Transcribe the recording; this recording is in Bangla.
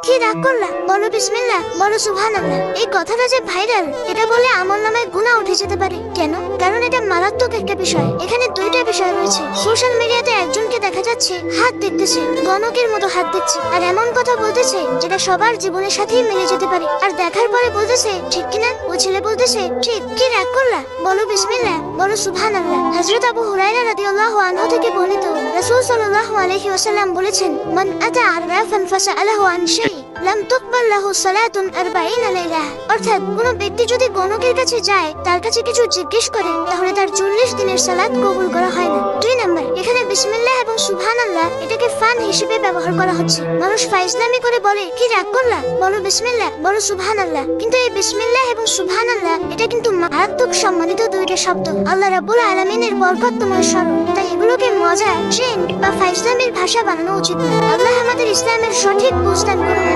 কি রাগ করলা? বলো বিসমিল্লাহ, বলো সুবহানাল্লাহ। এই কথাটা যে ভাইরাল, এটা বলে আমলনামায় গুনাহ উঠে যেতে পারে। কেন? কারণ এটা মারাত্মক একটা বিষয়। এখানে দুইটা বিষয় রয়েছে। সোশ্যাল মিডিয়াতে একজনকে দেখা যাচ্ছে হাত দেখতেছে, গণকের মতো হাত দেখছে, আর এমন কথা বলতেছে যেটা সবার জীবনের সাথেই মিলে যেতে পারে। আর দেখার পরে বলতেছে ঠিক কিনা? ওই ছেলে বলতেছে ঠিক। কি রাগ করলা? বলো বিসমিল্লাহ, বলো সুবহানাল্লাহ। হযরত আবু হুরায়রা রাদিয়াল্লাহু আনহু থেকে বর্ণিত, রাসূল সাল্লাল্লাহু আলাইহি ওয়াসাল্লাম বলেছেন, মান আতা আররাফান ফাসআলাহু আন শাই লাম তুকবাল লাহু সালাতুন 40 লাইলা। অর্থাৎ কোনো ব্যক্তি যদি গণকের কাছে যায়, তার কাছে কিছু জিজ্ঞেস করে, তাহলে তার 40 দিনের সালাত কবুল করা হয় না। 2 নাম্বার, এখানে বিসমিল্লাহ এবং সুবহানাল্লাহ এটাকে ফান হিসেবে ব্যবহার করা হচ্ছে। মানুষ ফাইজলামি করে বলে কি রাগ করলা? বলো বিসমিল্লাহ, বলো সুবহানাল্লাহ। কিন্তু এই বিসমিল্লাহ এবং সুবহানাল্লাহ এটা কিন্তু মারাত্মক সম্মানিত দুইটা শব্দ। আল্লাহ রাব্বুল আলামিনের বরকতময় স্মরণ। তাই এগুলোকে মজা, ট্রেন্ড বা ফাইজলামির ভাষা বানানো উচিত না। আল্লাহ আমাদের ইসলামের সঠিক বুঝ দান করুন।